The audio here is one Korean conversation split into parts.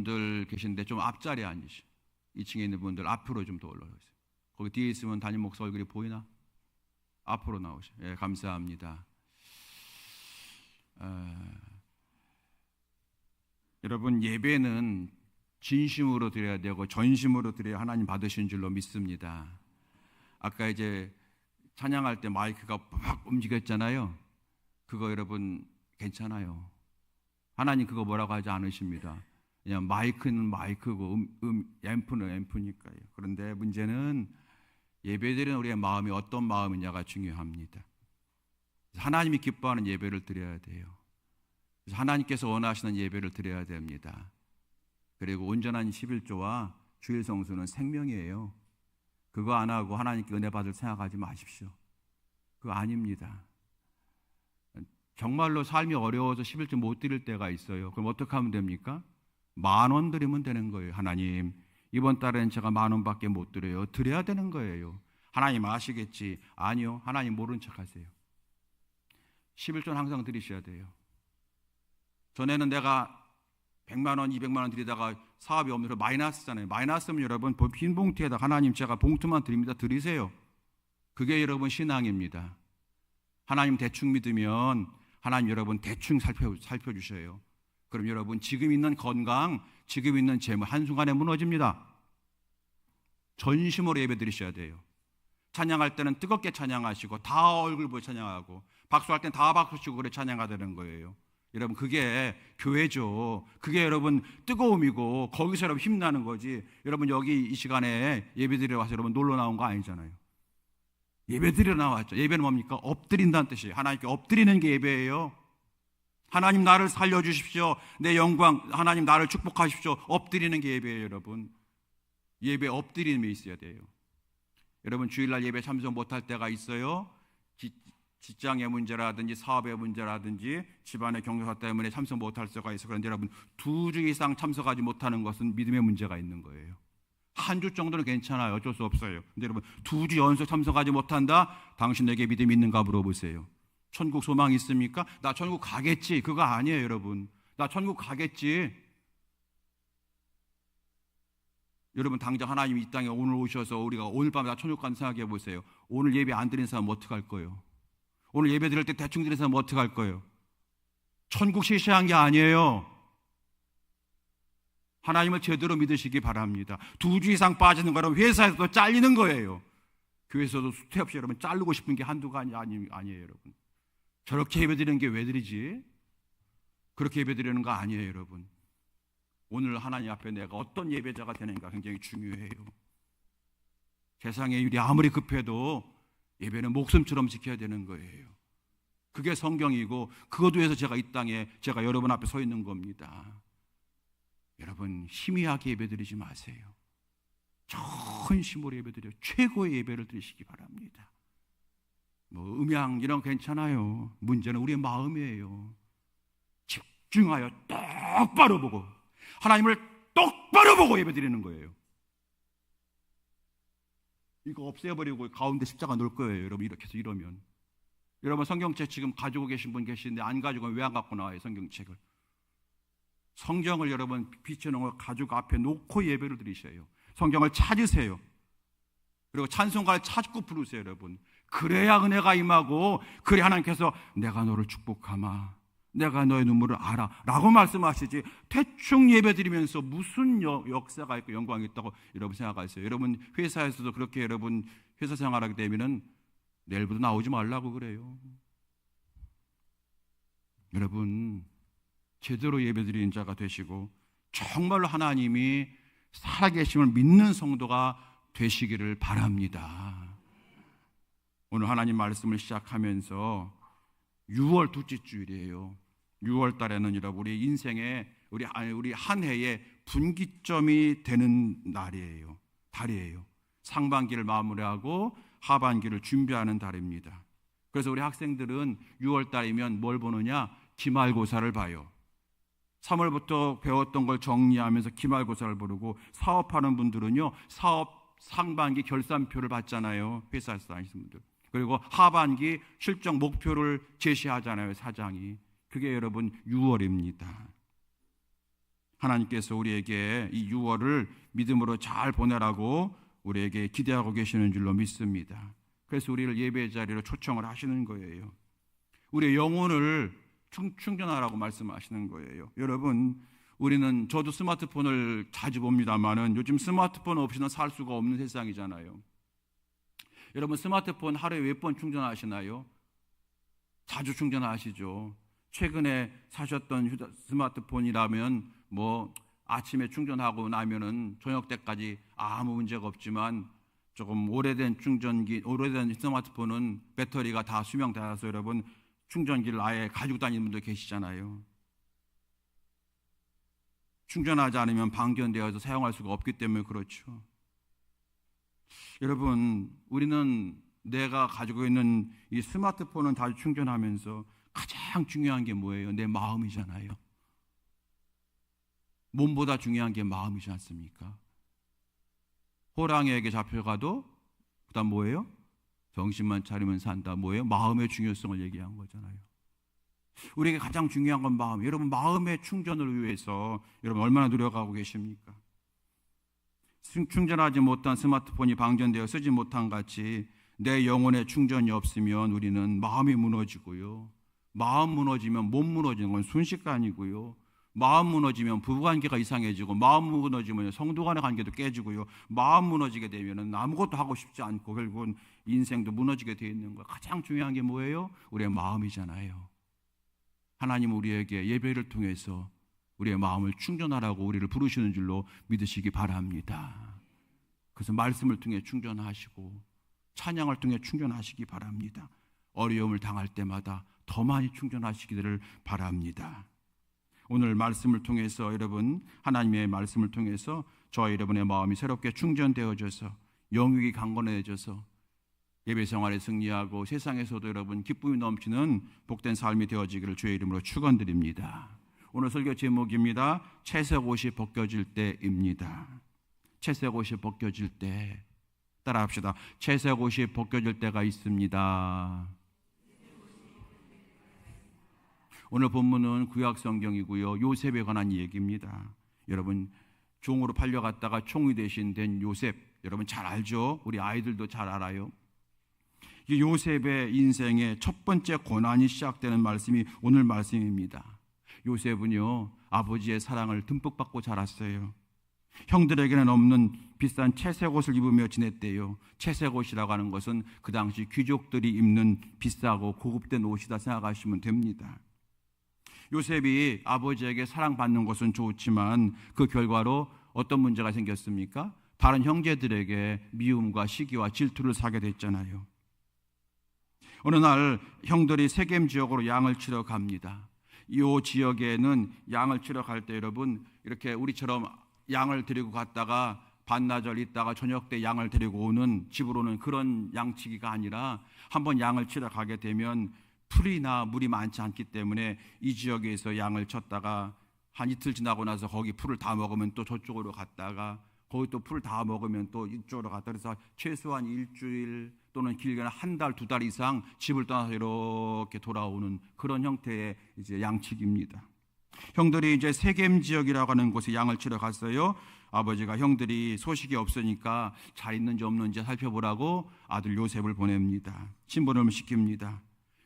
분들 계신데 좀 앞자리에 앉으시오. 2층에 있는 분들 앞으로 좀 더 올라오세요. 거기 뒤에 있으면 담임 목사 얼굴이 보이나? 앞으로 나오시오. 예, 감사합니다. 여러분, 예배는 진심으로 드려야 되고 전심으로 드려야 하나님 받으신 줄로 믿습니다. 아까 이제 찬양할 때 마이크가 막 움직였잖아요. 그거 여러분 괜찮아요. 하나님 그거 뭐라고 하지 않으십니다. 그냥 마이크는 마이크고 앰프는 앰프니까요. 그런데 문제는 예배드리는 우리의 마음이 어떤 마음이냐가 중요합니다. 하나님이 기뻐하는 예배를 드려야 돼요. 그래서 하나님께서 원하시는 예배를 드려야 됩니다. 그리고 온전한 11조와 주일 성수는 생명이에요. 그거 안 하고 하나님께 은혜 받을 생각하지 마십시오. 그거 아닙니다. 정말로 삶이 어려워서 11조 못 드릴 때가 있어요. 그럼 어떻게 하면 됩니까? 10,000원 드리면 되는 거예요. 하나님, 이번 달엔 제가 10,000원밖에 못 드려요. 드려야 되는 거예요. 하나님 아시겠지? 아니요. 하나님 모른 척 하세요. 11조는 항상 드리셔야 돼요. 전에는 내가 100만 원, 200만 원 드리다가 사업이 없는 마이너스잖아요. 마이너스면 여러분 빈 봉투에다 하나님 제가 봉투만 드립니다. 드리세요. 그게 여러분 신앙입니다. 하나님 대충 믿으면 하나님 여러분 대충 살펴주셔요. 그럼 여러분 지금 있는 건강, 지금 있는 재물 한순간에 무너집니다. 전심으로 예배 드리셔야 돼요. 찬양할 때는 뜨겁게 찬양하시고 다 얼굴 보여 찬양하고 박수할 땐 다 박수치고 그래 찬양하되는 거예요. 여러분 그게 교회죠. 그게 여러분 뜨거움이고 거기서 여러분 힘나는 거지. 여러분 여기 이 시간에 예배드리러 와서 여러분 놀러 나온 거 아니잖아요. 예배드리러 나왔죠. 예배는 뭡니까? 엎드린다는 뜻이에요. 하나님께 엎드리는 게 예배예요. 하나님 나를 살려주십시오. 내 영광 하나님 나를 축복하십시오. 엎드리는 게 예배예요. 여러분 예배 엎드림이 있어야 돼요. 여러분 주일날 예배 참석 못할 때가 있어요. 직장의 문제라든지 사업의 문제라든지 집안의 경조사 때문에 참석 못할 때가 있어요. 그런데 여러분 2주 이상 참석하지 못하는 것은 믿음의 문제가 있는 거예요. 한 주 정도는 괜찮아요. 어쩔 수 없어요. 근데 여러분 2주 연속 참석하지 못한다? 당신에게 믿음이 있는가 물어보세요. 천국 소망이 있습니까? 나 천국 가겠지. 그거 아니에요. 여러분 나 천국 가겠지. 여러분 당장 하나님이 이 땅에 오늘 오셔서 우리가 오늘 밤에 나 천국 간다 생각해 보세요. 오늘 예배 안 드린 사람 어떻게 할 거예요? 오늘 예배 드릴 때 대충 드린 사람 어떻게 할 거예요? 천국 시시한 게 아니에요. 하나님을 제대로 믿으시기 바랍니다. 2주 이상 빠지는 거는 회사에서도 잘리는 거예요. 교회에서도 수태 없이 여러분 자르고 싶은 게 한두가 아니에요. 여러분 저렇게 예배 드리는 게 왜 드리지? 그렇게 예배 드리는 거 아니에요. 여러분 오늘 하나님 앞에 내가 어떤 예배자가 되는가 굉장히 중요해요. 세상의 일이 아무리 급해도 예배는 목숨처럼 지켜야 되는 거예요. 그게 성경이고 그것도 위해서 제가 이 땅에 제가 여러분 앞에 서 있는 겁니다. 여러분 희미하게 예배드리지 마세요. 전심으로 예배드려 최고의 예배를 드리시기 바랍니다. 뭐 음향 이런 거 괜찮아요. 문제는 우리의 마음이에요. 집중하여 똑바로 보고 하나님을 똑바로 보고 예배드리는 거예요. 이거 없애버리고 가운데 십자가 놓을 거예요. 여러분 이렇게 해서 이러면 여러분 성경책 지금 가지고 계신 분 계시는데 안 가지고 왜 안 갖고 나와요? 성경책을 성경을 여러분 비춰놓은 걸 가지고 앞에 놓고 예배를 드리셔요. 성경을 찾으세요. 그리고 찬송가를 찾고 부르세요. 여러분 그래야 은혜가 임하고 그래야 하나님께서 내가 너를 축복하마 내가 너의 눈물을 알아 라고 말씀하시지 대충 예배 드리면서 무슨 역사가 있고 영광이 있다고 여러분 생각하세요? 여러분 회사에서도 그렇게 여러분 회사 생활하게 되면 내일부터 나오지 말라고 그래요. 여러분 제대로 예배 드리는 자가 되시고 정말로 하나님이 살아계심을 믿는 성도가 되시기를 바랍니다. 오늘 하나님 말씀을 시작하면서 6월 둘째 주일이에요. 6월 달에는 여러분 우리 인생의 우리 한 해의 분기점이 되는 날이에요. 달이에요. 상반기를 마무리하고 하반기를 준비하는 달입니다. 그래서 우리 학생들은 6월 달이면 뭘 보느냐? 기말고사를 봐요. 3월부터 배웠던 걸 정리하면서 기말고사를 보르고 사업하는 분들은요 사업 상반기 결산표를 받잖아요. 회사에서 다니시는 분들. 그리고 하반기 실적 목표를 제시하잖아요. 사장이. 그게 여러분 6월입니다. 하나님께서 우리에게 이 6월을 믿음으로 잘 보내라고 우리에게 기대하고 계시는 줄로 믿습니다. 그래서 우리를 예배 자리로 초청을 하시는 거예요. 우리의 영혼을 충전하라고 말씀하시는 거예요. 여러분, 저도 스마트폰을 자주 봅니다만은 요즘 스마트폰 없이는 살 수가 없는 세상이잖아요. 여러분, 스마트폰 하루에 몇 번 충전하시나요? 자주 충전하시죠. 최근에 사셨던 스마트폰이라면 아침에 충전하고 나면은 저녁 때까지 아무 문제가 없지만 조금 오래된 스마트폰은 배터리가 다 수명돼서 여러분 충전기를 아예 가지고 다니는 분도 계시잖아요. 충전하지 않으면 방전되어서 사용할 수가 없기 때문에 그렇죠. 여러분, 우리는 내가 가지고 있는 이 스마트폰은 다 충전하면서 가장 중요한 게 뭐예요? 내 마음이잖아요. 몸보다 중요한 게 마음이지 않습니까? 호랑이에게 잡혀가도 그다음 뭐예요? 정신만 차리면 산다. 뭐예요? 마음의 중요성을 얘기한 거잖아요. 우리에게 가장 중요한 건 마음. 여러분, 마음의 충전을 위해서 여러분 얼마나 노력하고 계십니까? 충전하지 못한 스마트폰이 방전되어 쓰지 못한 같이 내 영혼의 충전이 없으면 우리는 마음이 무너지고요. 마음 무너지면 몸 무너지는 건 순식간이고요. 마음 무너지면 부부관계가 이상해지고, 마음 무너지면 성도 간의 관계도 깨지고요. 마음 무너지게 되면 아무것도 하고 싶지 않고 결국은 인생도 무너지게 되어 있는 거예요. 가장 중요한 게 뭐예요? 우리의 마음이잖아요. 하나님 우리에게 예배를 통해서 우리의 마음을 충전하라고 우리를 부르시는 줄로 믿으시기 바랍니다. 그래서 말씀을 통해 충전하시고 찬양을 통해 충전하시기 바랍니다. 어려움을 당할 때마다 더 많이 충전하시기를 바랍니다. 오늘 말씀을 통해서 여러분, 하나님의 말씀을 통해서 저와 여러분의 마음이 새롭게 충전되어져서 영육이 강건해져서 예배 생활에 승리하고 세상에서도 여러분 기쁨이 넘치는 복된 삶이 되어지기를 주의 이름으로 축원드립니다. 오늘 설교 제목입니다. 채색 옷이 벗겨질 때입니다. 채색 옷이 벗겨질 때. 따라합시다. 채색 옷이 벗겨질 때가 있습니다. 오늘 본문은 구약 성경이고요. 요셉에 관한 얘기입니다. 여러분, 종으로 팔려갔다가 총이 대신 된 요셉, 여러분 잘 알죠? 우리 아이들도 잘 알아요. 이 요셉의 인생의 첫 번째 고난이 시작되는 말씀이 오늘 말씀입니다. 요셉은요, 아버지의 사랑을 듬뿍 받고 자랐어요. 형들에게는 없는 비싼 채색 옷을 입으며 지냈대요. 채색 옷이라고 하는 것은 그 당시 귀족들이 입는 비싸고 고급된 옷이다 생각하시면 됩니다. 요셉이 아버지에게 사랑받는 것은 좋지만 그 결과로 어떤 문제가 생겼습니까? 다른 형제들에게 미움과 시기와 질투를 사게 됐잖아요. 어느 날 형들이 세겜 지역으로 양을 치러 갑니다. 이 지역에는 양을 치러 갈 때 여러분 이렇게 우리처럼 양을 데리고 갔다가 반나절 있다가 저녁 때 양을 데리고 오는 집으로는 그런 양치기가 아니라 한번 양을 치러 가게 되면 풀이나 물이 많지 않기 때문에 이 지역에서 양을 쳤다가 한 이틀 지나고 나서 거기 풀을 다 먹으면 또 저쪽으로 갔다가 거기 또 풀 다 먹으면 또 이쪽으로 갔다 그래서 최소한 일주일 또는 길게는 한 달, 두 달 이상 집을 떠나서 이렇게 돌아오는 그런 형태의 이제 양치기입니다. 형들이 이제 세겜 지역이라고 하는 곳에 양을 치러 갔어요. 아버지가 형들이 소식이 없으니까 잘 있는지 없는지 살펴보라고 아들 요셉을 보냅니다. 심부름을 시킵니다.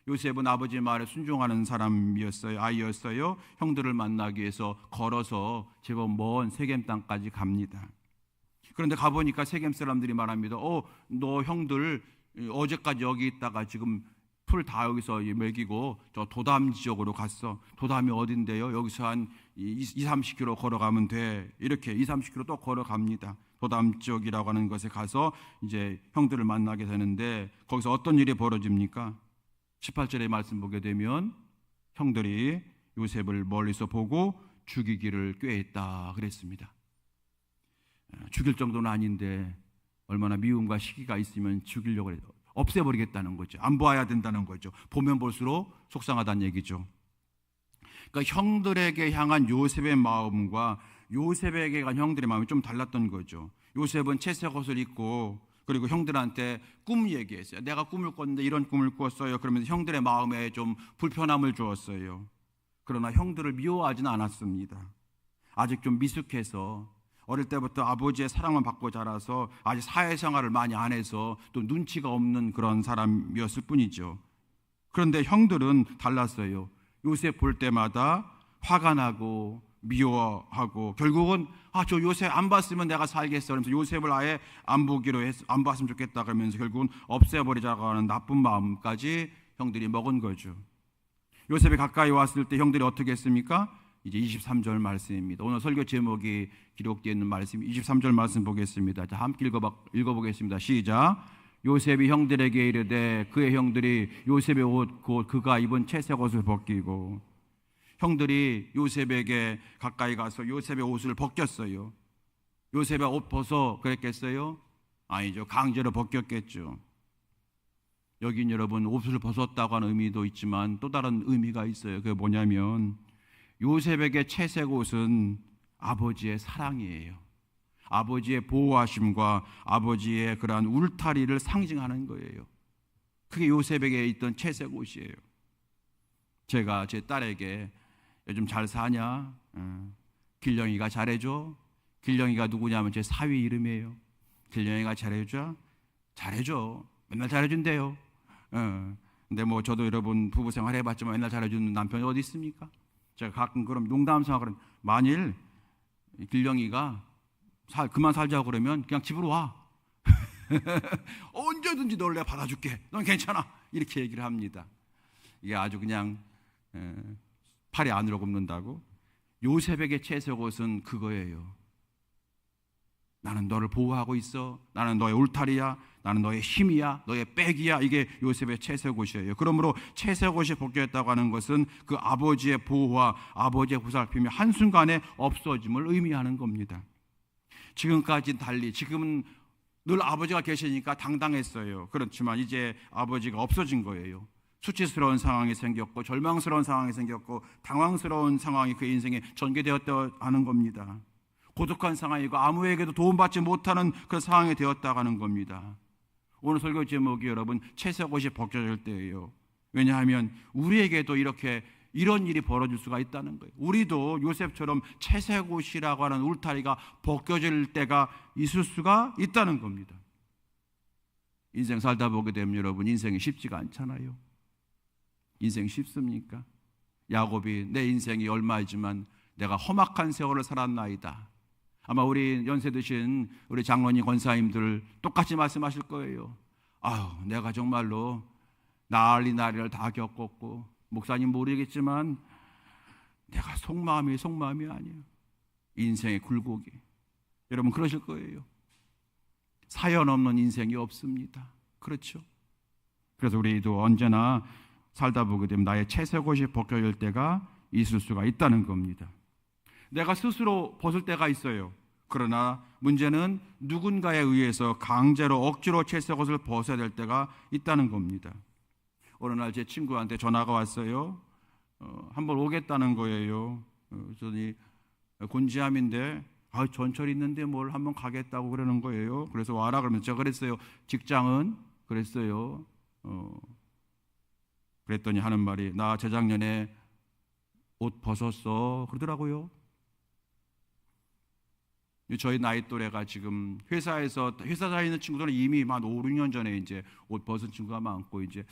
요셉은 아버지 말에 순종하는 아이였어요. 형들을 만나기 위해서 걸어서 제법 먼 세겜 땅까지 갑니다. 그런데 가보니까 세겜 사람들이 말합니다. 너 형들 어제까지 여기 있다가 지금 풀 다 여기서 먹이고 저 도담 지역으로 갔어. 도담이 어딘데요? 여기서 한 20-30km 걸어가면 돼. 이렇게 20-30km 또 걸어갑니다. 도담 지역이라고 하는 곳에 가서 이제 형들을 만나게 되는데 거기서 어떤 일이 벌어집니까? 18절의 말씀 보게 되면 형들이 요셉을 멀리서 보고 죽이기를 꾀했다 그랬습니다. 죽일 정도는 아닌데 얼마나 미움과 시기가 있으면 죽이려고 해요. 없애버리겠다는 거죠. 안 보아야 된다는 거죠. 보면 볼수록 속상하다는 얘기죠. 그러니까 형들에게 향한 요셉의 마음과 요셉에게 간 형들의 마음이 좀 달랐던 거죠. 요셉은 채색 옷을 입고 그리고 형들한테 꿈 얘기했어요. 내가 꿈을 꿨는데 이런 꿈을 꿨어요. 그러면서 형들의 마음에 좀 불편함을 주었어요. 그러나 형들을 미워하지는 않았습니다. 아직 좀 미숙해서 어릴 때부터 아버지의 사랑만 받고 자라서 아직 사회생활을 많이 안 해서 또 눈치가 없는 그런 사람이었을 뿐이죠. 그런데 형들은 달랐어요. 요셉 볼 때마다 화가 나고 미워하고 결국은 저 요셉 안 봤으면 내가 살겠어 그러면서 요셉을 아예 안 보기로 해서 안 봤으면 좋겠다 그러면서 결국은 없애버리자고 하는 나쁜 마음까지 형들이 먹은 거죠. 요셉이 가까이 왔을 때 형들이 어떻게 했습니까? 이제 23절 말씀입니다. 오늘 설교 제목이 기록되어 있는 말씀 23절 말씀 보겠습니다. 자, 함께 읽어보겠습니다. 시작. 요셉이 형들에게 이르되 그의 형들이 요셉의 옷 곧 그가 입은 채색 옷을 벗기고 형들이 요셉에게 가까이 가서 요셉의 옷을 벗겼어요. 요셉의 옷 벗어 그랬겠어요? 아니죠. 강제로 벗겼겠죠. 여긴 여러분 옷을 벗었다고 하는 의미도 있지만 또 다른 의미가 있어요. 그게 뭐냐면 요셉에게 채색 옷은 아버지의 사랑이에요. 아버지의 보호하심과 아버지의 그러한 울타리를 상징하는 거예요. 그게 요셉에게 있던 채색 옷이에요. 제가 제 딸에게 요즘 잘 사냐? 길령이가 잘해줘. 길령이가 누구냐면 제 사위 이름이에요. 길령이가 잘해줘. 잘해줘. 맨날 잘해준대요. 근데 뭐 저도 여러분 부부 생활 해봤지만 맨날 잘해주는 남편이 어디 있습니까? 제가 가끔 그럼 농담삼아 만일 길령이가 그만 살자고 그러면 그냥 집으로 와. 언제든지 널 내가 받아줄게. 넌 괜찮아. 이렇게 얘기를 합니다. 이게 아주 그냥 팔이 안으로 굽는다고. 요셉에게 채색 옷은 그거예요. 나는 너를 보호하고 있어. 나는 너의 울타리야. 나는 너의 힘이야. 너의 백이야. 이게 요셉의 채색 옷이에요. 그러므로 채색 옷이 벗겨졌다고 하는 것은 그 아버지의 보호와 아버지의 보살핌이 한순간에 없어짐을 의미하는 겁니다. 지금까지 달리 지금은 늘 아버지가 계시니까 당당했어요. 그렇지만 이제 아버지가 없어진 거예요. 수치스러운 상황이 생겼고 절망스러운 상황이 생겼고 당황스러운 상황이 그의 인생에 전개되었다 하는 겁니다. 고독한 상황이고 아무에게도 도움받지 못하는 그런 상황이 되었다고 하는 겁니다. 오늘 설교 제목이 여러분 채색 옷이 벗겨질 때예요. 왜냐하면 우리에게도 이런 일이 벌어질 수가 있다는 거예요. 우리도 요셉처럼 채색 옷이라고 하는 울타리가 벗겨질 때가 있을 수가 있다는 겁니다. 인생 살다 보게 되면 여러분 인생이 쉽지가 않잖아요. 인생 쉽습니까? 야곱이 내 인생이 얼마이지만 내가 험악한 세월을 살았나이다. 아마 우리 연세 드신 우리 장로님 권사님들 똑같이 말씀하실 거예요. 내가 정말로 난리를 다 겪었고 목사님 모르겠지만 내가 속마음이 아니에요. 인생의 굴곡이. 여러분 그러실 거예요. 사연 없는 인생이 없습니다. 그렇죠? 그래서 우리도 언제나 살다 보게 되면 나의 채색 옷이 벗겨질 때가 있을 수가 있다는 겁니다. 내가 스스로 벗을 때가 있어요. 그러나 문제는 누군가에 의해서 강제로 억지로 채색 옷을 벗어야 될 때가 있다는 겁니다. 어느 날 제 친구한테 전화가 왔어요. 한번 오겠다는 거예요. 저기 곤지암인데 전철 있는데 뭘 한번 가겠다고 그러는 거예요. 그래서 와라 그러면서 제가 그랬어요. 직장은? 그랬어요. 그랬더니 하는 말이 나 재작년에 옷 벗었어 그러더라고요. 저희 나이 또래가 지금 회사 다니는 친구들은 이미 한 5, 6년 전에 이제 옷 벗은 친구가 많고 이제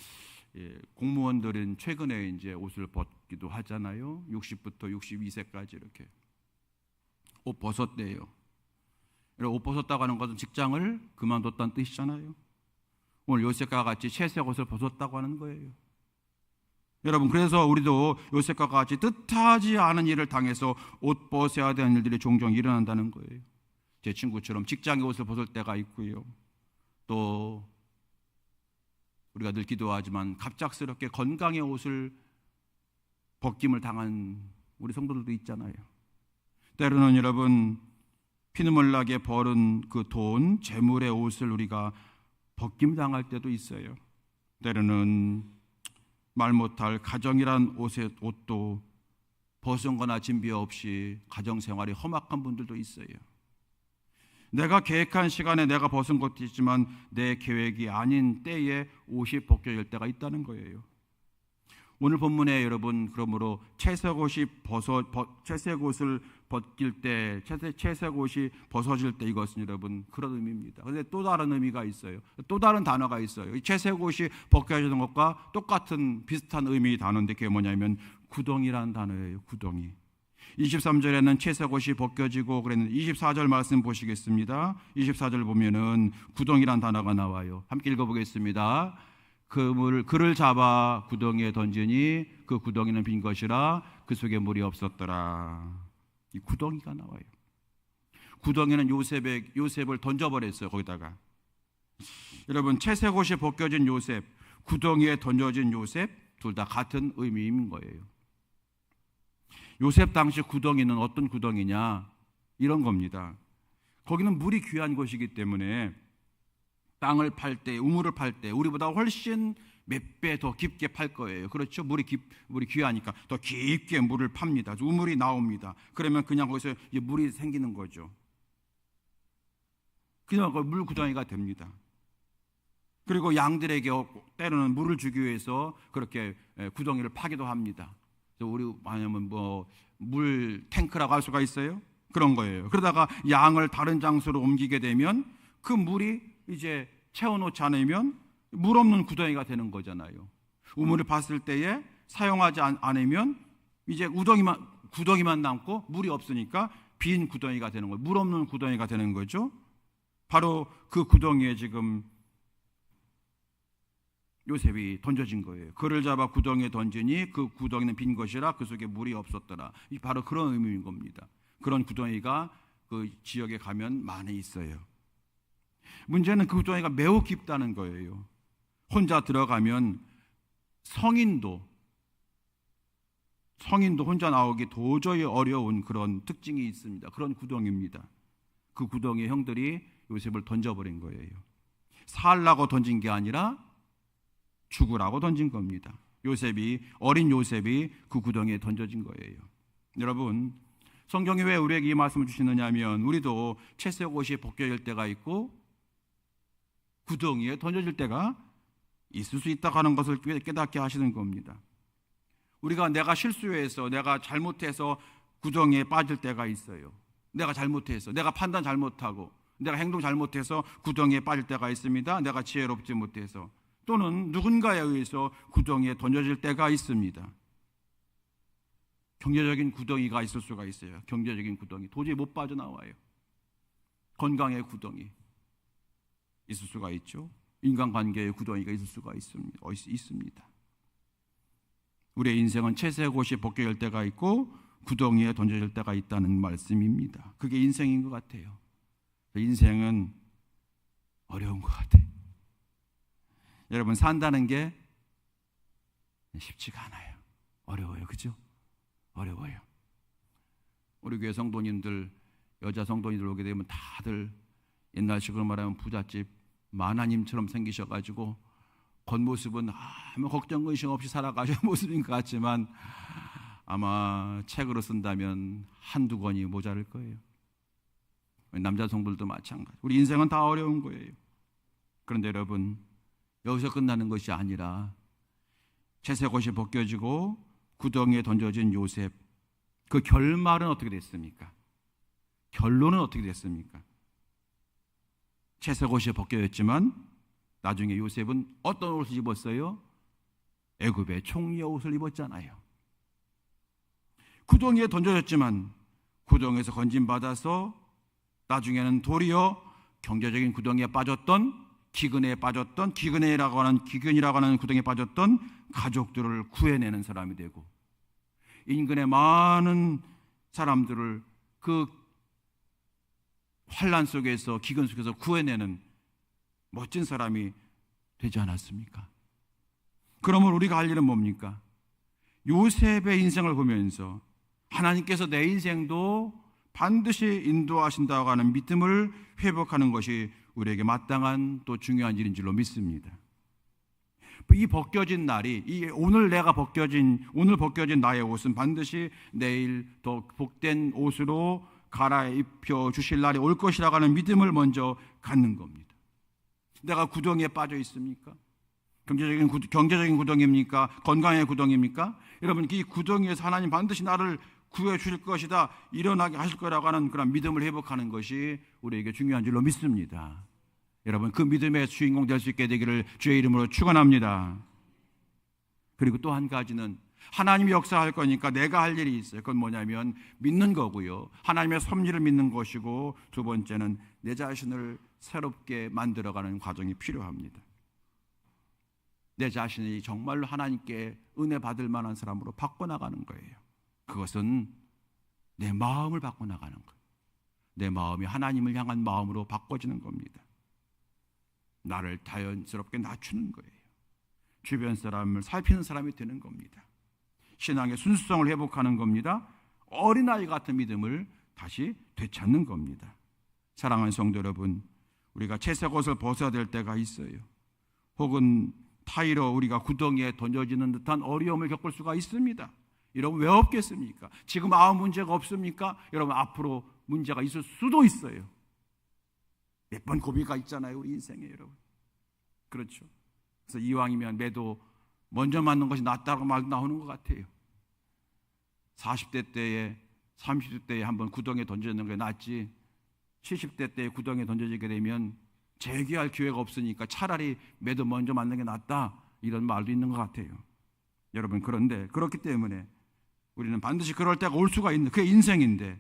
공무원들은 최근에 이제 옷을 벗기도 하잖아요. 60부터 62세까지 이렇게 옷 벗었대요. 옷 벗었다고 하는 것은 직장을 그만뒀다는 뜻이잖아요. 오늘 요셉과 같이 채색 옷을 벗었다고 하는 거예요. 여러분 그래서 우리도 요셉과 같이 뜻하지 않은 일을 당해서 옷 벗어야 되는 일들이 종종 일어난다는 거예요. 제 친구처럼 직장의 옷을 벗을 때가 있고요. 또 우리가 늘 기도하지만 갑작스럽게 건강의 옷을 벗김을 당한 우리 성도들도 있잖아요. 때로는 여러분 피눈물 나게 벌은 그 돈, 재물의 옷을 우리가 벗김 당할 때도 있어요. 때로는 말 못할 가정이란 옷도 벗은 거나 진비 없이 가정생활이 험악한 분들도 있어요. 내가 계획한 시간에 내가 벗은 것도 있지만 내 계획이 아닌 때에 옷이 벗겨질 때가 있다는 거예요. 오늘 본문에 여러분 그러므로 채색 옷을 벗길 때, 채색 옷이 벗어질 때, 이것은 여러분 그런 의미입니다. 그런데 또 다른 의미가 있어요. 또 다른 단어가 있어요. 이 채색 옷이 벗겨지는 것과 똑같은 비슷한 의미의 단어인데 그게 뭐냐면 구덩이라는 단어예요. 구덩이. 23절에는 채색 옷이 벗겨지고 그랬는데 24절 말씀 보시겠습니다. 24절 보면은 구덩이란 단어가 나와요. 함께 읽어보겠습니다. 그를 잡아 구덩이에 던지니 그 구덩이는 빈 것이라 그 속에 물이 없었더라. 이 구덩이가 나와요. 구덩이는 요셉을 던져버렸어요. 거기다가 여러분 채색 옷이 벗겨진 요셉, 구덩이에 던져진 요셉 둘 다 같은 의미인 거예요. 요셉 당시 구덩이는 어떤 구덩이냐? 이런 겁니다. 거기는 물이 귀한 곳이기 때문에 땅을 팔 때, 우물을 팔 때 우리보다 훨씬 몇 배 더 깊게 팔 거예요. 그렇죠? 물이 귀하니까 더 깊게 물을 팝니다. 우물이 나옵니다. 그러면 그냥 거기서 물이 생기는 거죠. 그냥 물 구덩이가 됩니다. 그리고 양들에게 때로는 물을 주기 위해서 그렇게 구덩이를 파기도 합니다. 우리 만약에 물 탱크라고 할 수가 있어요? 그런 거예요. 그러다가 양을 다른 장소로 옮기게 되면 그 물이 이제 채워놓지 않으면 물 없는 구덩이가 되는 거잖아요. 우물을 봤을 때에 사용하지 않으면 이제 구덩이만 남고 물이 없으니까 빈 구덩이가 되는 거예요. 물 없는 구덩이가 되는 거죠. 바로 그 구덩이에 지금 요셉이 던져진 거예요. 그를 잡아 구덩이에 던지니 그 구덩이는 빈 것이라 그 속에 물이 없었더라. 바로 그런 의미인 겁니다. 그런 구덩이가 그 지역에 가면 많이 있어요. 문제는 그 구덩이가 매우 깊다는 거예요. 혼자 들어가면 성인도 혼자 나오기 도저히 어려운 그런 특징이 있습니다. 그런 구덩이입니다. 그 구덩이에 형들이 요셉을 던져버린 거예요. 살라고 던진 게 아니라 죽으라고 던진 겁니다. 어린 요셉이 그 구덩이에 던져진 거예요. 여러분, 성경이 왜 우리에게 이 말씀을 주시느냐 하면 우리도 채색 옷이 벗겨질 때가 있고 구덩이에 던져질 때가 있을 수 있다고 하는 것을 깨닫게 하시는 겁니다. 우리가 내가 실수해서 내가 잘못해서 구덩이에 빠질 때가 있어요. 내가 잘못해서, 내가 판단 잘못하고 내가 행동 잘못해서 구덩이에 빠질 때가 있습니다. 내가 지혜롭지 못해서, 또는 누군가에 의해서 구덩이에 던져질 때가 있습니다. 경제적인 구덩이가 있을 수가 있어요. 경제적인 구덩이 도저히 못 빠져나와요. 건강의 구덩이 있을 수가 있죠. 인간관계의 구덩이가 있을 수가 있습니다. 우리의 인생은 채색 옷이 벗겨질 때가 있고 구덩이에 던져질 때가 있다는 말씀입니다. 그게 인생인 것 같아요. 인생은 어려운 것 같아요. 여러분, 산다는 게 쉽지가 않아요. 어려워요. 그죠? 어려워요. 우리 교회 성도님들, 여자 성도님들 오게 되면 다들 옛날식으로 말하면 부잣집 마나님처럼 생기셔가지고 겉모습은 아무 걱정 근심 없이 살아가시는 모습인 것 같지만 아마 책으로 쓴다면 한두 권이 모자랄 거예요. 남자 성도들도 마찬가지. 우리 인생은 다 어려운 거예요. 그런데 여러분, 여기서 끝나는 것이 아니라 채색 옷이 벗겨지고 구덩이에 던져진 요셉, 그 결말은 어떻게 됐습니까? 결론은 어떻게 됐습니까? 채색 옷이 벗겨졌지만 나중에 요셉은 어떤 옷을 입었어요? 애굽의 총리의 옷을 입었잖아요. 구덩이에 던져졌지만 구덩이에서 건진받아서 나중에는 도리어 경제적인 구덩이에 빠졌던, 기근이라고 하는 구덩이에 빠졌던 가족들을 구해내는 사람이 되고, 인근의 많은 사람들을 그 환난 속에서, 기근 속에서 구해내는 멋진 사람이 되지 않았습니까? 그러면 우리가 할 일은 뭡니까? 요셉의 인생을 보면서 하나님께서 내 인생도 반드시 인도하신다고 하는 믿음을 회복하는 것이 우리에게 마땅한 또 중요한 일인 줄로 믿습니다. 이 벗겨진 날이, 오늘 벗겨진 나의 옷은 반드시 내일 더 복된 옷으로 갈아입혀 주실 날이 올 것이라고 하는 믿음을 먼저 갖는 겁니다. 내가 구덩이에 빠져 있습니까? 경제적인 구덩이입니까? 건강의 구덩이입니까? 여러분, 이 구덩이에서 하나님 반드시 나를 구해 주실 것이다, 일어나게 하실 거라고 하는 그런 믿음을 회복하는 것이 우리에게 중요한 줄로 믿습니다. 여러분, 그 믿음의 주인공 될 수 있게 되기를 주의 이름으로 축원합니다. 그리고 또 한 가지는 하나님이 역사할 거니까 내가 할 일이 있어요. 그건 뭐냐면 믿는 거고요, 하나님의 섭리를 믿는 것이고, 두 번째는 내 자신을 새롭게 만들어가는 과정이 필요합니다. 내 자신이 정말로 하나님께 은혜 받을 만한 사람으로 바꿔나가는 거예요. 그것은 내 마음을 바꿔나가는 거예요. 내 마음이 하나님을 향한 마음으로 바꿔지는 겁니다. 나를 자연스럽게 낮추는 거예요. 주변 사람을 살피는 사람이 되는 겁니다. 신앙의 순수성을 회복하는 겁니다. 어린아이 같은 믿음을 다시 되찾는 겁니다. 사랑하는 성도 여러분, 우리가 채색 옷을 벗어야 될 때가 있어요. 혹은 타이로 우리가 구덩이에 던져지는 듯한 어려움을 겪을 수가 있습니다. 여러분, 왜 없겠습니까? 지금 아무 문제가 없습니까? 여러분, 앞으로 문제가 있을 수도 있어요. 몇 번 고비가 있잖아요, 우리 인생에. 여러분, 그렇죠? 그래서 이왕이면 매도 먼저 맞는 것이 낫다고 말 나오는 것 같아요. 40대 때에 30대 때에 한번 구덩이에 던져지는 게 낫지, 70대 때에 구덩이에 던져지게 되면 재기할 기회가 없으니까 차라리 매도 먼저 맞는 게 낫다, 이런 말도 있는 것 같아요. 여러분, 그런데 그렇기 때문에 우리는 반드시 그럴 때가 올 수가 있는, 그게 인생인데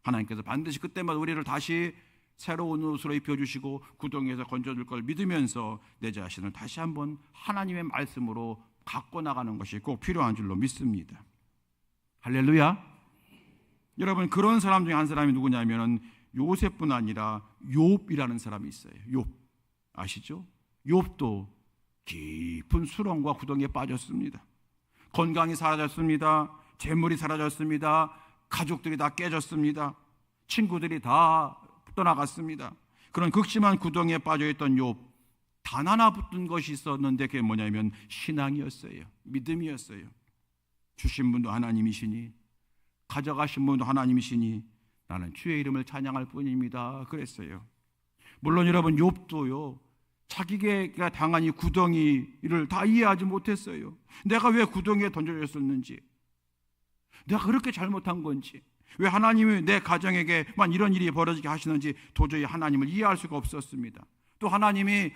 하나님께서 반드시 그때마다 우리를 다시 새로운 옷으로 입혀주시고 구덩이에서 건져줄 걸 믿으면서 내 자신을 다시 한번 하나님의 말씀으로 갖고 나가는 것이 꼭 필요한 줄로 믿습니다. 할렐루야. 여러분, 그런 사람 중에 한 사람이 누구냐면 요셉뿐 아니라 욥이라는 사람이 있어요. 욥 아시죠? 욥도 깊은 수렁과 구덩이에 빠졌습니다. 건강이 사라졌습니다. 재물이 사라졌습니다. 가족들이 다 깨졌습니다. 친구들이 다 떠나갔습니다. 그런 극심한 구덩이에 빠져있던 욥, 단 하나 붙은 것이 있었는데 그게 뭐냐면 신앙이었어요. 믿음이었어요. 주신 분도 하나님이시니 가져가신 분도 하나님이시니 나는 주의 이름을 찬양할 뿐입니다, 그랬어요. 물론 여러분, 욥도요, 자기가 당한 이 구덩이를 다 이해하지 못했어요. 내가 왜 구덩이에 던져졌었는지, 내가 그렇게 잘못한 건지, 왜 하나님이 내 가정에게만 이런 일이 벌어지게 하시는지 도저히 하나님을 이해할 수가 없었습니다. 또 하나님이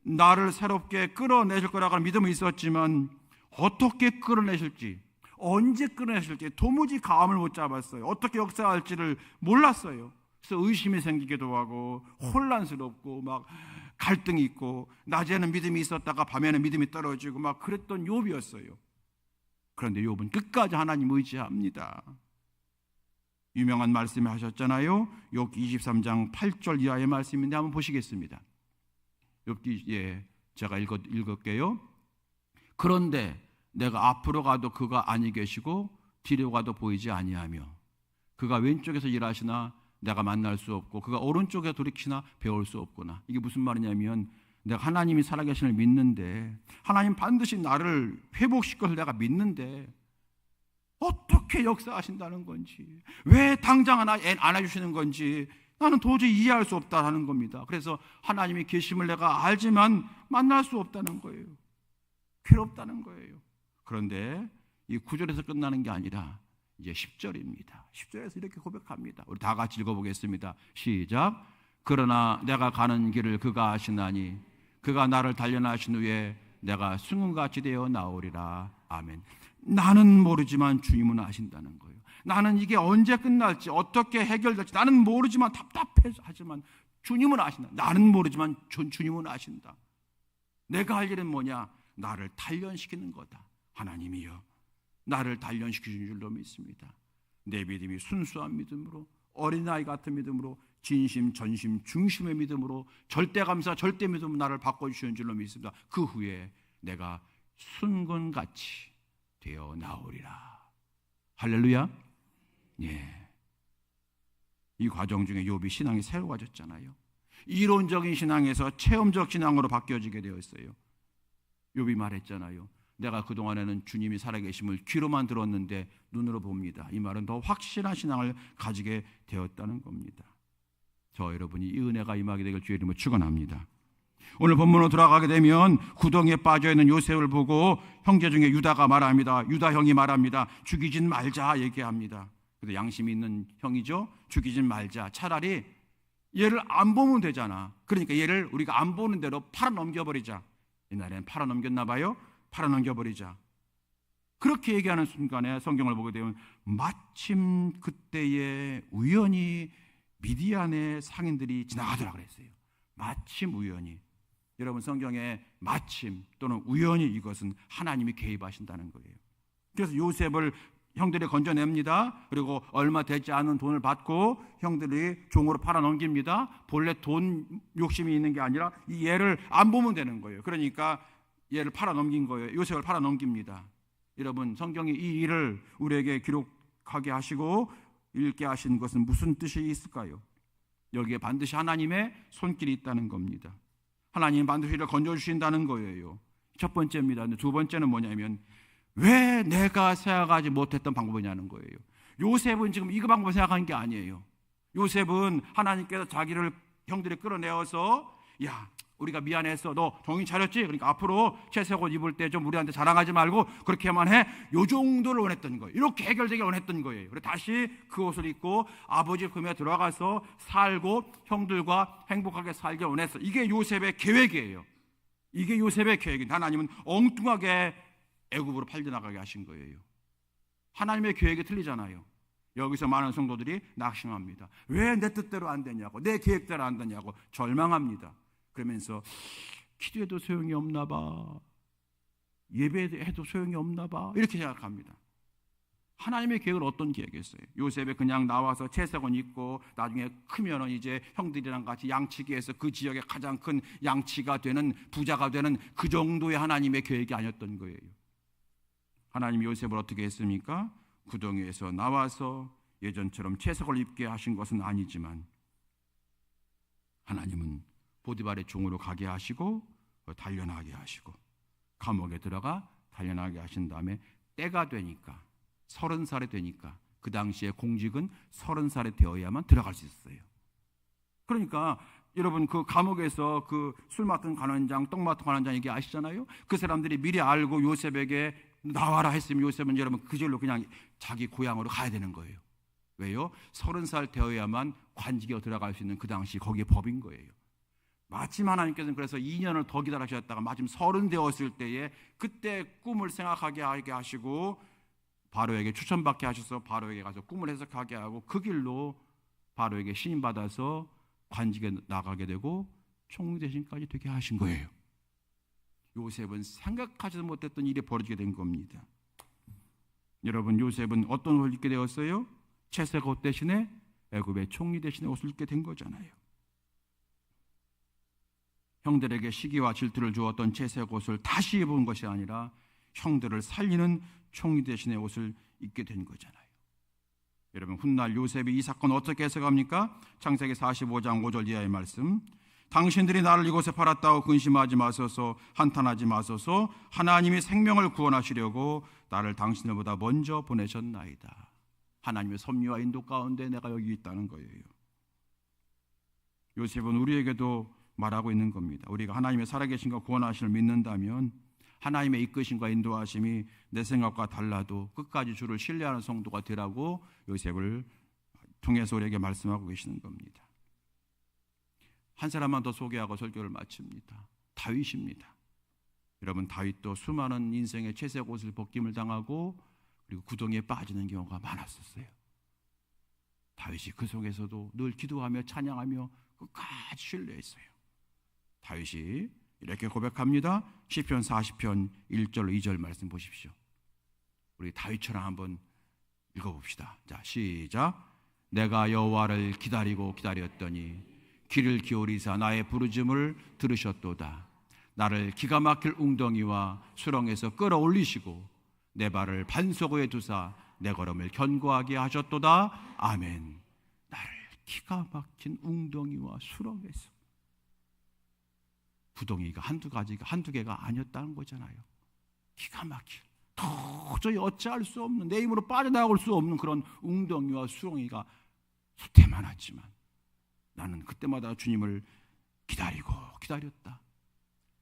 나를 새롭게 끌어내실 거라고 하는 믿음은 있었지만 어떻게 끌어내실지, 언제 끌어내실지 도무지 감을 못 잡았어요. 어떻게 역사할지를 몰랐어요. 그래서 의심이 생기기도 하고 혼란스럽고 막 갈등이 있고, 낮에는 믿음이 있었다가 밤에는 믿음이 떨어지고 막 그랬던 욥이었어요. 그런데 욥은 끝까지 하나님 의지합니다. 유명한 말씀을 하셨잖아요. 욥기 23장 8절 이하의 말씀인데 한번 보시겠습니다. 욥기, 제가 읽을게요. 그런데 내가 앞으로 가도 그가 아니 계시고 뒤로 가도 보이지 아니하며, 그가 왼쪽에서 일하시나 내가 만날 수 없고 그가 오른쪽에 돌이키나 배울 수 없구나. 이게 무슨 말이냐면, 내가 하나님이 살아계신을 믿는데, 하나님 반드시 나를 회복시켜서 내가 믿는데 어떻게 역사하신다는 건지, 왜 당장 안 해주시는 건지 나는 도저히 이해할 수 없다는 겁니다. 그래서 하나님이 계심을 내가 알지만 만날 수 없다는 거예요. 괴롭다는 거예요. 그런데 이 9절에서 끝나는 게 아니라 이제 10절입니다. 10절에서 이렇게 고백합니다. 우리 다 같이 읽어보겠습니다. 시작. 그러나 내가 가는 길을 그가 아시나니 그가 나를 단련하신 후에 내가 승훈같이 되어 나오리라. 아멘. 나는 모르지만 주님은 아신다는 거예요. 나는 이게 언제 끝날지, 어떻게 해결될지 나는 모르지만 답답하지만 주님은 아신다. 나는 모르지만 주님은 아신다. 내가 할 일은 뭐냐? 나를 단련시키는 거다. 하나님이여, 나를 단련시키신 줄로 믿습니다. 내 믿음이 순수한 믿음으로, 어린아이 같은 믿음으로, 진심, 전심, 중심의 믿음으로, 절대감사, 절대 믿음으로 나를 바꿔주시는 줄로 믿습니다. 그 후에 내가 순금같이 되어 나오리라. 할렐루야. 예. 이 과정 중에 욥이 신앙이 새로워졌잖아요. 이론적인 신앙에서 체험적 신앙으로 바뀌어지게 되었어요. 욥이 말했잖아요. 내가 그동안에는 주님이 살아계심을 귀로만 들었는데 눈으로 봅니다. 이 말은 더 확실한 신앙을 가지게 되었다는 겁니다. 저 여러분이 이 은혜가 임하게 되길 주의 이름으로 축원합니다. 오늘 본문으로 돌아가게 되면 구덩이에 빠져있는 요셉을 보고 형제 중에 유다가 말합니다. 유다 형이 말합니다. 죽이진 말자 얘기합니다. 그래도 양심이 있는 형이죠. 죽이진 말자. 차라리 얘를 안 보면 되잖아. 그러니까 얘를 우리가 안 보는 대로 팔아 넘겨버리자. 옛날에는 팔아 넘겼나 봐요. 팔아 넘겨버리자. 그렇게 얘기하는 순간에 성경을 보게 되면 마침 그때에 우연히 미디안의 상인들이 지나가더라 그랬어요. 마침 우연히. 여러분 성경에 마침 또는 우연히 이것은 하나님이 개입하신다는 거예요. 그래서 요셉을 형들이 건져냅니다. 그리고 얼마 되지 않은 돈을 받고 형들이 종으로 팔아넘깁니다. 본래 돈 욕심이 있는 게 아니라 이 얘를 안 보면 되는 거예요. 그러니까 얘를 팔아넘긴 거예요. 요셉을 팔아넘깁니다. 여러분 성경이 이 일을 우리에게 기록하게 하시고 읽게 하신 것은 무슨 뜻이 있을까요? 여기에 반드시 하나님의 손길이 있다는 겁니다. 하나님 반드시 이를 건져주신다는 거예요. 첫 번째입니다. 두 번째는 뭐냐면 왜 내가 생각하지 못했던 방법이냐는 거예요. 요셉은 지금 이거 방법을 생각한 게 아니에요. 요셉은 하나님께서 자기를 형들이 끌어내어서 야 우리가 미안했어. 너 정신 차렸지? 그러니까 앞으로 채색 옷 입을 때 좀 우리한테 자랑하지 말고 그렇게만 해. 요 정도를 원했던 거예요. 이렇게 해결되기 원했던 거예요. 그래서 다시 그 옷을 입고 아버지 품에 들어가서 살고 형들과 행복하게 살기 원했어. 이게 요셉의 계획이에요. 이게 요셉의 계획입니다. 하나님은 엉뚱하게 애굽으로 팔려나가게 하신 거예요. 하나님의 계획이 틀리잖아요. 여기서 많은 성도들이 낙심합니다. 왜 내 뜻대로 안 되냐고, 내 계획대로 안 되냐고 절망합니다. 그러면서 기도해도 소용이 없나 봐, 예배해도 소용이 없나 봐, 이렇게 생각합니다. 하나님의 계획은 어떤 계획이었어요? 요셉이 그냥 나와서 채색옷 입고 나중에 크면은 이제 형들이랑 같이 양치기 해서 그 지역의 가장 큰 양치가 되는, 부자가 되는 그 정도의 하나님의 계획이 아니었던 거예요. 하나님이 요셉을 어떻게 했습니까? 구덩이에서 나와서 예전처럼 채색을 입게 하신 것은 아니지만 하나님은 보디발의 종으로 가게 하시고 단련하게 하시고 감옥에 들어가 단련하게 하신 다음에 때가 되니까 30살이 되니까, 그 당시에 공직은 30살이 되어야만 들어갈 수 있었어요. 그러니까 여러분 그 감옥에서 그 술 맡은 관원장, 떡 맡은 관원장 얘기 아시잖아요. 그 사람들이 미리 알고 요셉에게 나와라 했으면 요셉은 여러분 그 절로 그냥 자기 고향으로 가야 되는 거예요. 왜요? 30살 되어야만 관직에 들어갈 수 있는 그 당시 거기에 법인 거예요. 마침 하나님께서는 그래서 2년을 더 기다리셨다가 마침 30 되었을 때에 그때 꿈을 생각하게 하게 하시고 바로에게 추천받게 하셔서 바로에게 가서 꿈을 해석하게 하고 그 길로 바로에게 신임받아서 관직에 나가게 되고 총리 대신까지 되게 하신 거예요. 요셉은 생각하지도 못했던 일이 벌어지게 된 겁니다. 여러분 요셉은 어떤 옷을 입게 되었어요? 채색 옷 대신에 애굽의 총리 대신에 옷을 입게 된 거잖아요. 형들에게 시기와 질투를 주었던 채색 옷을 다시 입은 것이 아니라 형들을 살리는 총리 대신의 옷을 입게 된 거잖아요. 여러분 훗날 요셉이 이 사건 어떻게 해석합니까? 창세기 45장 5절 이하의 말씀. 당신들이 나를 이곳에 팔았다고 근심하지 마소서, 한탄하지 마소서. 하나님이 생명을 구원하시려고 나를 당신들보다 먼저 보내셨나이다. 하나님의 섭리와 인도 가운데 내가 여기 있다는 거예요. 요셉은 우리에게도 말하고 있는 겁니다. 우리가 하나님의 살아계신과 구원하심을 믿는다면 하나님의 이끄심과 인도하심이 내 생각과 달라도 끝까지 주를 신뢰하는 성도가 되라고 요셉을 통해서 우리에게 말씀하고 계시는 겁니다. 한 사람만 더 소개하고 설교를 마칩니다. 다윗입니다. 여러분 다윗도 수많은 인생의 채색 옷을 벗김을 당하고 그리고 구덩이에 빠지는 경우가 많았었어요. 다윗이 그 속에서도 늘 기도하며 찬양하며 끝까지 신뢰했어요. 다윗이 이렇게 고백합니다. 시편 40편 1절 2절 말씀 보십시오. 우리 다윗처럼 한번 읽어봅시다. 자, 시작. 내가 여호와를 기다리고 기다렸더니 귀를 기울이사 나의 부르짖음을 들으셨도다. 나를 기가 막힐 웅덩이와 수렁에서 끌어올리시고 내 발을 반석 위에 두사 내 걸음을 견고하게 하셨도다. 아멘. 나를 기가 막힌 웅덩이와 수렁에서, 구덩이가 한두 개가 아니었다는 거잖아요. 기가 막힌, 도저히 어찌할 수 없는, 내 힘으로 빠져나올 수 없는 그런 웅덩이와 수렁이가 수태 많았지만 나는 그때마다 주님을 기다리고 기다렸다.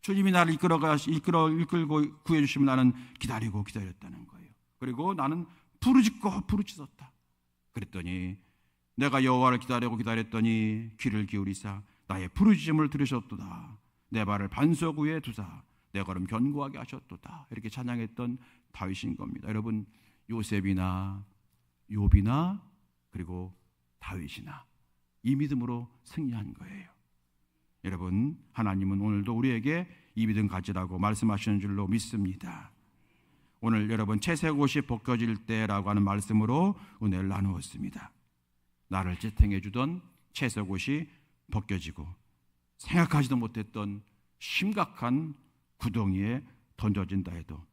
주님이 나를 이끌고 구해주시면 나는 기다렸다는 거예요. 그리고 나는 부르짖었다. 그랬더니 내가 여호와를 기다렸더니 귀를 기울이사 나의 부르짖음을 들으셨도다. 내 발을 반석 위에 두사 내 걸음 견고하게 하셨도다. 이렇게 찬양했던 다윗인 겁니다. 여러분, 요셉이나 욥이나 그리고 다윗이나 이 믿음으로 승리한 거예요. 여러분, 하나님은 오늘도 우리에게 이 믿음 가지라고 말씀하시는 줄로 믿습니다. 오늘 여러분, 채색 옷이 벗겨질 때라고 하는 말씀으로 은혜를 나누었습니다. 나를 지탱해 주던 채색 옷이 벗겨지고 생각하지도 못했던 심각한 구덩이에 던져진다 해도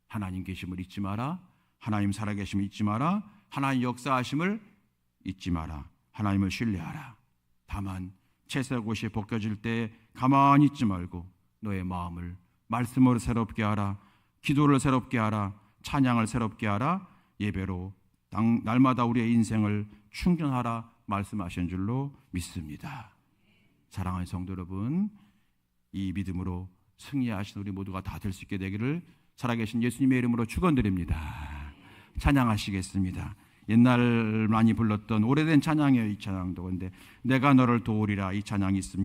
하나님 계심을 잊지 마라. 하나님 살아계심을 잊지 마라. 하나님 역사하심을 잊지 마라. 하나님을 신뢰하라. 다만 채색 옷이 벗겨질 때 가만히 있지 말고 너의 마음을 말씀으로 새롭게 하라. 기도를 새롭게 하라. 찬양을 새롭게 하라. 예배로 날마다 우리의 인생을 충전하라 말씀하신 줄로 믿습니다. 사랑하는 성도 여러분, 이 믿음으로 승리하신 우리 모두가 다 될 수 있게 되기를 살아계신 예수님의 이름으로 축원드립니다. 찬양하시겠습니다. 옛날 많이 불렀던 오래된 찬양이에요. 이 찬양도. 근데 내가 너를 도우리라 이 찬양이 있습니다.